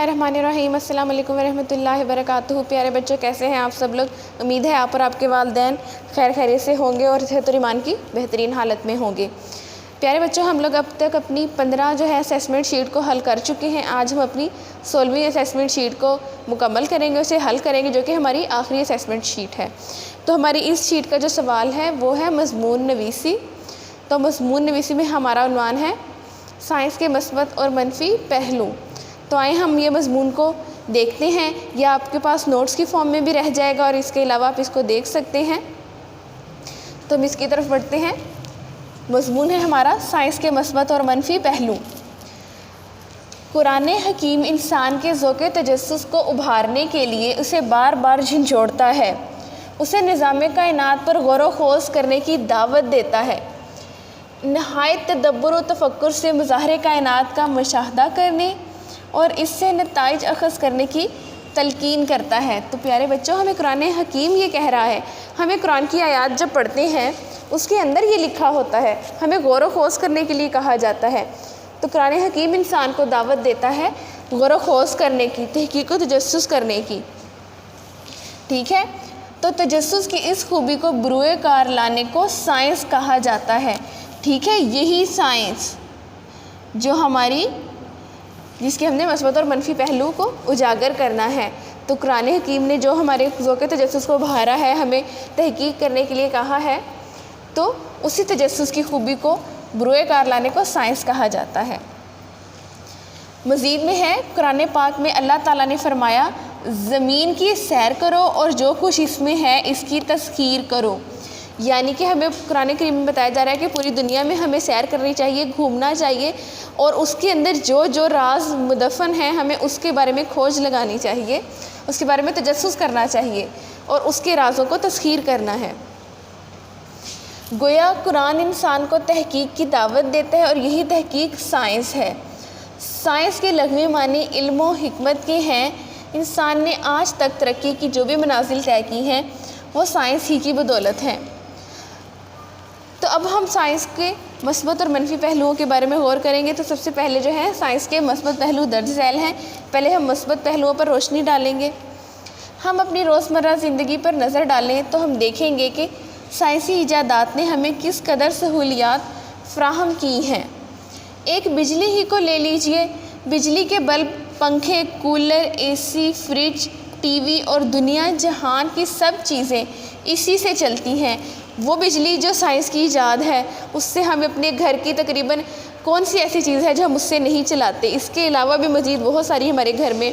बिस्मिल्लाहिर्रहमानिर्रहीम। अस्सलाम वालेकुम वरहमतुल्लाहि वबरकातुहू। प्यारे बच्चों, कैसे हैं आप सब लोग? उम्मीद है आप और आपके वालिदैन खैर खैरियत से होंगे और सेहत और ईमान की बेहतरीन हालत में होंगे। प्यारे बच्चों, हम लोग अब तक अपनी 15 जो है असेसमेंट शीट को हल कर चुके हैं। आज हम अपनी 16वीं असेसमेंट शीट को मुकम्मल करेंगे, उसे हल करेंगे, जो कि हमारी आखिरी असेसमेंट शीट है। तो हमारी इस शीट का जो सवाल है वो है मज़मून नवीसी। तो मज़मून नवीसी में हमारा उन्वान है साइंस के मस्बत और मनफी पहलू। तो आए हम ये मज़मून को देखते हैं, या आपके पास नोट्स की फॉर्म में भी रह जाएगा और इसके अलावा आप इसको देख सकते हैं। तो हम इसकी तरफ बढ़ते हैं। मज़मून है हमारा साइंस के मस्बत और मनफी पहलू। कुरान हकीम इंसान के ज़ौक़ तजस्सुस को उभारने के लिए उसे बार बार झंझोड़ता है, उसे निज़ाम कायनात पर गौर व खोज करने की दावत देता है, नहायत तदब्बुर व तफक्कुर से मुज़ाहिरे कायनात का मुशाहदा करने और इससे नताइज अख़ज़ करने की तलकीन करता है। तो प्यारे बच्चों, हमें कुरान हकीम ये कह रहा है, हमें कुरान की आयत जब पढ़ते हैं उसके अंदर ये लिखा होता है, हमें गौर व खोज करने के लिए कहा जाता है। तो कुरान हकीम इंसान को दावत देता है गौर व खोज करने की, तहक़ीक़ व तजस्सुस करने की। ठीक है, तो तजस्सुस की इस खूबी को बरूए कार लाने को साइंस कहा जाता है। ठीक है, यही साइंस जो हमारी जिसके हमने मस्बत और मनफी पहलू को उजागर करना है। तो कुरान हकीम ने जो हमारे ज़ौक़ तजस्सुस को उभारा है, हमें तहक़ीक़ करने के लिए कहा है, तो उसी तजस्सुस की खूबी को बरूए कार लाने को साइंस कहा जाता है। मज़ीद में है कुरान पाक में अल्लाह ताला ने फरमाया, ज़मीन की सैर करो और जो कुछ इसमें है इसकी तज़कीर करो। यानी कि हमें कुरान करीम में बताया जा रहा है कि पूरी दुनिया में हमें सैर करनी चाहिए, घूमना चाहिए, और उसके अंदर जो जो राज मुदफ़न है हमें उसके बारे में खोज लगानी चाहिए, उसके बारे में तजस्सुस करना चाहिए और उसके राज़ों को तस्ख़ीर करना है। गोया कुरान इंसान को तहक़ीक़ की दावत देता है और यही तहक़ीक़ साइंस है। साइंस के लग़वी मानी इल्म व हिकमत के हैं। इंसान ने आज तक तरक्की की जो भी मनाज़िल तय की हैं वो साइंस ही की बदौलत हैं। तो अब हम साइंस के मस्बत और मनफी पहलुओं के बारे में गौर करेंगे। तो सबसे पहले जो है साइंस के मस्बत पहलू दर्ज झैल हैं। पहले हम मस्बत पहलुओं पर रोशनी डालेंगे। हम अपनी रोज़मर्रा ज़िंदगी पर नज़र डालें तो हम देखेंगे कि साइंसी ईजादात ने हमें किस कदर सहूलियात फ़राहम की हैं। एक बिजली ही को ले लीजिए, बिजली के बल्ब, पंखे, कूलर, AC, फ्रिज, टीवी और दुनिया जहान की सब चीज़ें इसी से चलती हैं। वो बिजली जो साइंस की ईजाद है, उससे हम अपने घर की तकरीबन कौन सी ऐसी चीज़ है जो हम उससे नहीं चलाते। इसके अलावा भी मज़ीद बहुत सारी हमारे घर में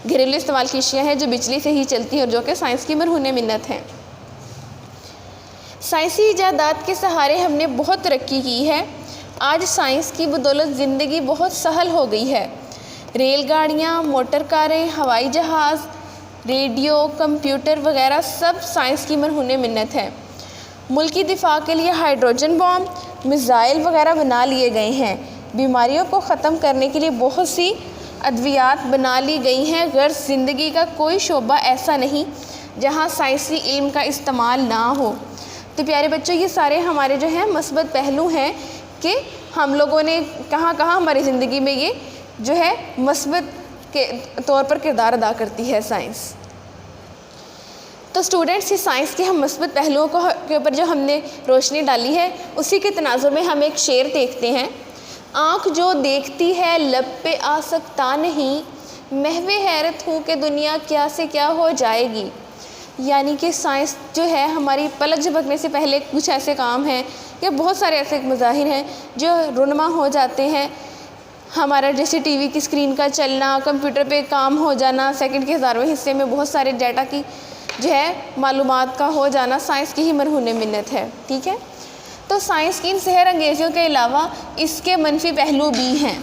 घरेलू इस्तेमाल की अशिया हैं जो बिजली से ही चलती हैं और जो कि साइंस की मरहून मिन्नत हैं। साइंसी ईजादात के सहारे हमने बहुत तरक्की की है। आज साइंस की बदौलत ज़िंदगी बहुत सहल हो गई है। रेलगाड़ियाँ, मोटर कारें, हवाई जहाज़, रेडियो, कंप्यूटर वगैरह सब साइंस की मरहून मिन्नत है। मुल्की दिफा के लिए हाइड्रोजन बॉम्ब, मिसाइल वगैरह बना लिए गए हैं। बीमारियों को ख़त्म करने के लिए बहुत सी अद्वियात बना ली गई हैं। गर्ज़ ज़िंदगी का कोई शोबा ऐसा नहीं जहां साइंसी इल्म का इस्तेमाल ना हो। तो प्यारे बच्चों, ये सारे हमारे जो हैं मस्बत पहलू हैं कि हम लोगों ने कहाँ कहाँ हमारी ज़िंदगी में ये जो है मस्बत के तौर पर किरदार अदा करती है साइंस। तो स्टूडेंट्स, इस साइंस के हम मस्बत पहलुओं के ऊपर जो हमने रोशनी डाली है उसी के तनाज़ुर में हम एक शेर देखते हैं। आँख जो देखती है लब पे आ सकता नहीं, महवे हैरत हूँ कि दुनिया क्या से क्या हो जाएगी। यानी कि साइंस जो है हमारी पलक झपकने से पहले कुछ ऐसे काम हैं या बहुत सारे ऐसे मज़ाहिर हैं जो रुनमा हो जाते हैं। हमारा जैसे टीवी की स्क्रीन का चलना, कंप्यूटर पे काम हो जाना, सेकंड के हज़ारवें हिस्से में बहुत सारे डाटा की जो है मालूमात का हो जाना साइंस की ही मरहून मिन्नत है। ठीक है, तो साइंस की इन सहर अंगेज़ियों के अलावा इसके मनफी पहलू भी हैं।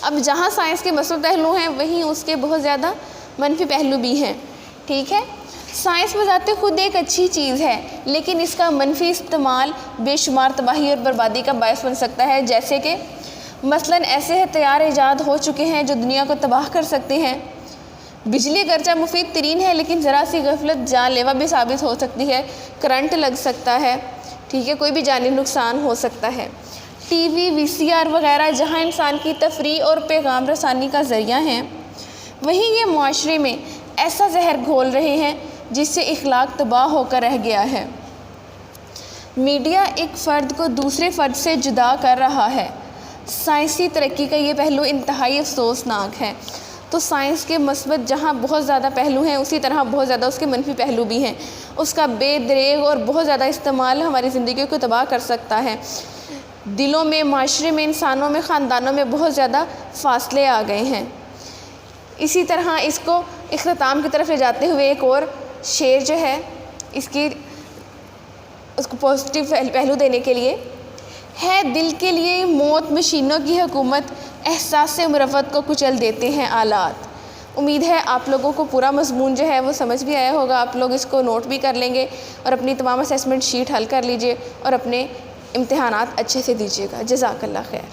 अब जहाँ साइंस के मस्बत पहलू हैं वहीं उसके बहुत ज़्यादा मनफी पहलू भी हैं। ठीक है, साइंस बज़ाते खुद एक अच्छी चीज़ है, लेकिन इसका मनफी इस्तेमाल बेशुमार तबाही और बर्बादी का बायस बन सकता है। जैसे कि मसलन ऐसे हथियार ईजाद हो चुके हैं जो दुनिया को तबाह कर सकते हैं। बिजली गर्चा मुफीद तरीन है, लेकिन ज़रा सी गफलत जानलेवा भी साबित हो सकती है। करंट लग सकता है, ठीक है, कोई भी जानी नुकसान हो सकता है। ٹی وی VCR وغیرہ جہاں انسان کی تفریح اور پیغام رسانی کا ذریعہ ہیں، وہیں یہ معاشرے میں ایسا زہر گھول رہے ہیں جس سے اخلاق تباہ ہو کر رہ گیا ہے۔ میڈیا ایک فرد کو دوسرے فرد سے جدا کر رہا ہے۔ سائنسی ترقی کا یہ پہلو انتہائی افسوسناک ہے۔ تو سائنس کے مثبت جہاں بہت زیادہ پہلو ہیں، اسی طرح بہت زیادہ اس کے منفی پہلو بھی ہیں۔ اس کا بے دریغ اور بہت زیادہ استعمال ہماری زندگیوں کو تباہ کر سکتا ہے۔ دلوں میں، معاشرے میں، انسانوں میں، خاندانوں میں بہت زیادہ فاصلے آ گئے ہیں۔ اسی طرح اس کو اختتام کی طرف لے جاتے ہوئے ایک اور شعر جو ہے اس کو پازیٹیو پہلو دینے کے لیے ہے: دل کے لیے موت مشینوں کی حکومت، احساس مروت کو کچل دیتے ہیں آلات۔ امید ہے آپ لوگوں کو پورا مضمون جو ہے وہ سمجھ بھی آیا ہوگا، آپ لوگ اس کو نوٹ بھی کر لیں گے اور اپنی تمام اسیسمنٹ شیٹ حل کر لیجئے اور اپنے امتحانات اچھے سے دیجیے گا۔ جزاک اللہ خیر۔